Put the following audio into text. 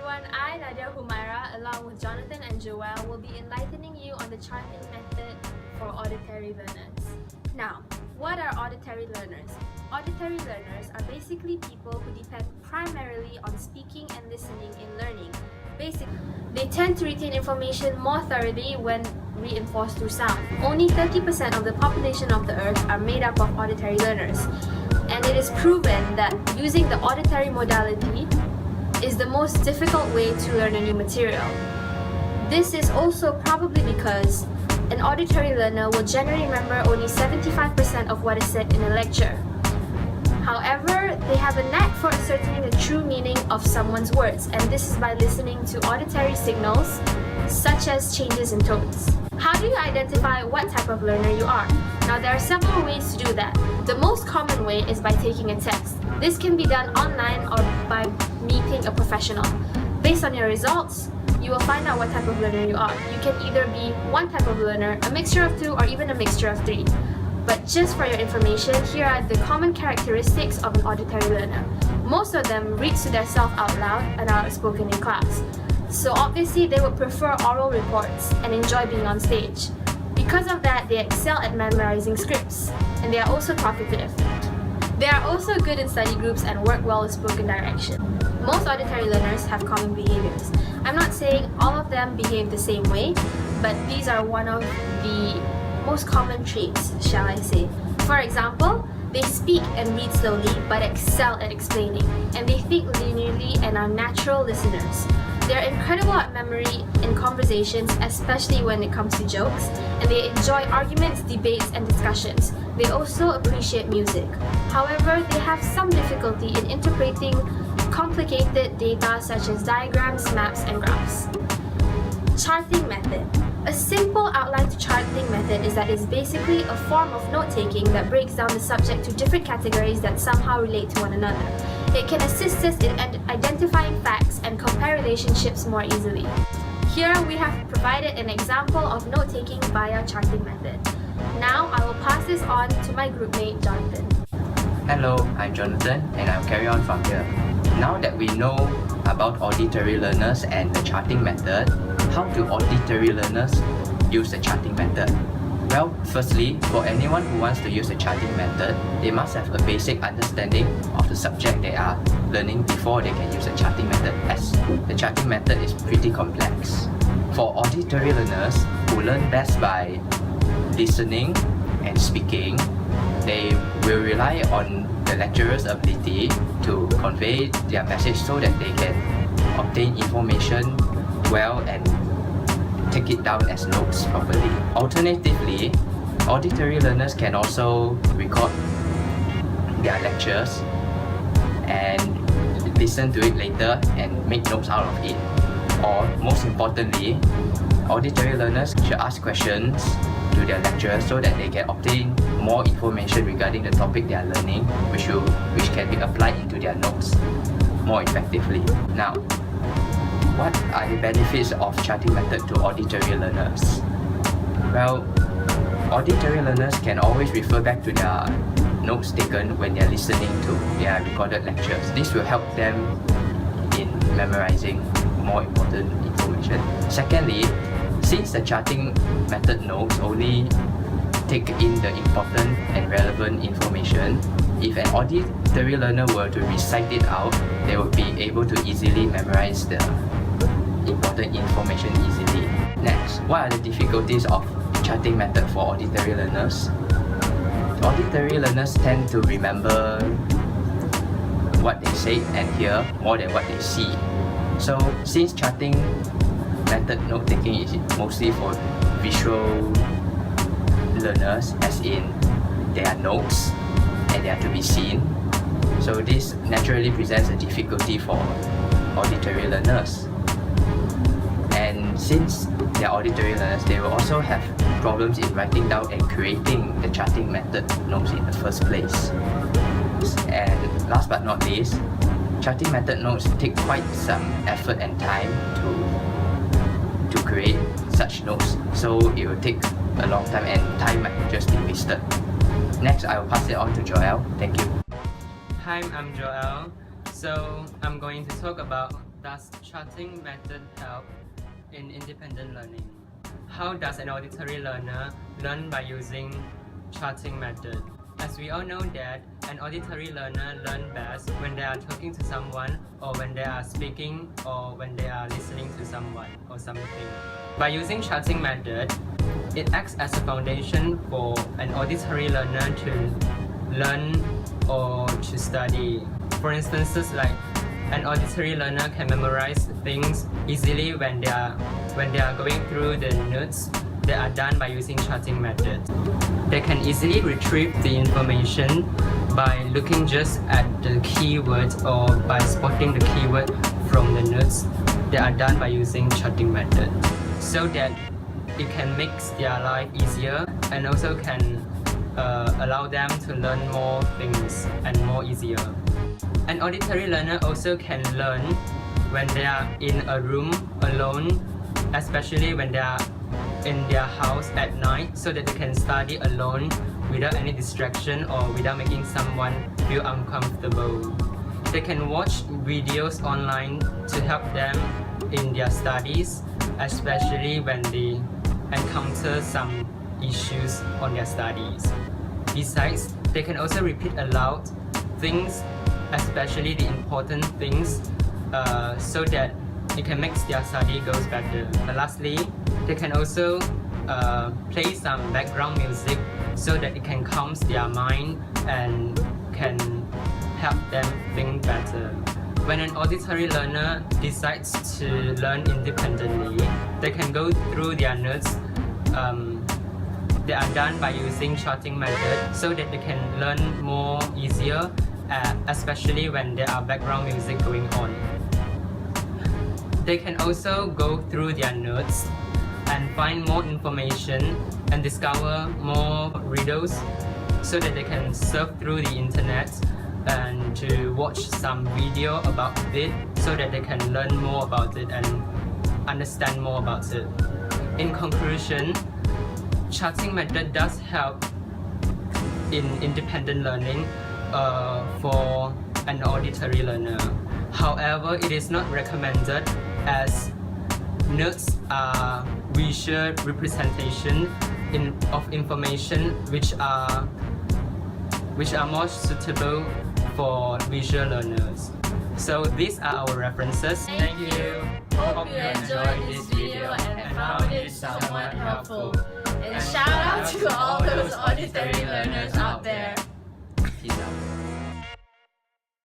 everyone, I, Nadia Humaira, along with Jonathan and Joelle, will be enlightening you on the charting method for auditory learners. Now, what are auditory learners? Auditory learners are basically people who depend primarily on speaking and listening in learning. Basically, they tend to retain information more thoroughly when reinforced through sound. Only 30% of the population of the Earth are made up of auditory learners, and it is proven that using the auditory modality is the most difficult way to learn a new material. This is also probably because an auditory learner will generally remember only 75% of what is said in a lecture. However, they have a knack for ascertaining the true meaning of someone's words, and this is by listening to auditory signals such as changes in tones. How do you identify what type of learner you are? Now, there are several ways to do that. The most common way is by taking a test. This can be done online or by meeting a professional. Based on your results, you will find out what type of learner you are. You can either be one type of learner, a mixture of two, or even a mixture of three. But just for your information, here are the common characteristics of an auditory learner. Most of them read to themselves out loud and are outspoken in class. So obviously they would prefer oral reports and enjoy being on stage. Because of that, they excel at memorizing scripts, and they are also talkative. They are also good in study groups and work well with spoken direction. Most auditory learners have common behaviors. I'm not saying all of them behave the same way, but these are one of the most common traits, shall I say. For example, they speak and read slowly but excel at explaining, and they think linearly and are natural listeners. They're incredible at memory in conversations, especially when it comes to jokes, and they enjoy arguments, debates, and discussions. They also appreciate music. However, they have some difficulty in interpreting complicated data such as diagrams, maps, and graphs. Charting method. A simple outline to charting method is that it's basically a form of note-taking that breaks down the subject to different categories that somehow relate to one another. It can assist us in identifying facts and compare relationships more easily. Here we have provided an example of note-taking via charting method. Now I will pass this on to my groupmate Jonathan. Hello, I'm Jonathan, and I'll carry on from here. Now that we know about auditory learners and the charting method, how do auditory learners use the charting method? Well, firstly, for anyone who wants to use the charting method, they must have a basic understanding of the subject they are learning before they can use the charting method, as the charting method is pretty complex. For auditory learners who learn best by listening and speaking, they will rely on the lecturer's ability to convey their message so that they can obtain information well and take it down as notes properly. Alternatively, auditory learners can also record their lectures and listen to it later and make notes out of it. Or most importantly, auditory learners should ask questions to their lecturers so that they can obtain more information regarding the topic they are learning, which can be applied into their notes more effectively. Now, what are the benefits of charting method to auditory learners? Well, auditory learners can always refer back to their notes taken when they are listening to their recorded lectures. This will help them in memorizing more important information. Secondly, since the charting method notes only take in the important and relevant information, if an auditory learner were to recite it out, they would be able to easily memorize the important information easily. Next, what are the difficulties of charting method for auditory learners? Auditory learners tend to remember what they say and hear more than what they see. So since charting method note-taking is mostly for visual learners, as in there are notes and they are to be seen, so this naturally presents a difficulty for auditory learners. And since they are auditory learners, they will also have problems in writing down and creating the charting method notes in the first place. And last but not least, charting method notes take quite some effort and time to create such notes, so it will take a long time and time might just be wasted. Next, I will pass it on to Joel. Thank you. Hi, I'm Joel. So I'm going to talk about Does charting method help in independent learning? How does an auditory learner learn by using charting method? As we all know that an auditory learner learns best when they are talking to someone, or when they are speaking, or when they are listening to someone or something. By using charting method, it acts as a foundation for an auditory learner to learn or to study. For instances, like an auditory learner can memorize things easily when they are going through the notes that are done by using charting method. They can easily retrieve the information by looking just at the keywords or by spotting the keyword from the notes that are done by using charting method, so that it can make their life easier and also can allow them to learn more things and more easier. An auditory learner also can learn when they are in a room alone, especially when they are in their house at night, so that they can study alone without any distraction or without making someone feel uncomfortable. They can watch videos online to help them in their studies, especially when they encounter some issues on their studies. Besides, they can also repeat aloud things, especially the important things, so that it can make their study goes better. Lastly, they can also play some background music so that it can calm their mind and can help them think better. When an auditory learner decides to learn independently, they can go through their notes that are done by using charting method, so that they can learn more easier, especially when there are background music going on. They can also go through their notes and find more information and discover more riddles, so that they can surf through the internet and to watch some video about it, so that they can learn more about it and understand more about it. In conclusion, charting method does help in independent learning for an auditory learner. However, it is not recommended, as notes are visual representation of information which are more suitable for visual learners. So these are our references. Thank you. Hope you enjoyed this video and found it somewhat helpful. And shout out to all those auditory learners out there. Peace out.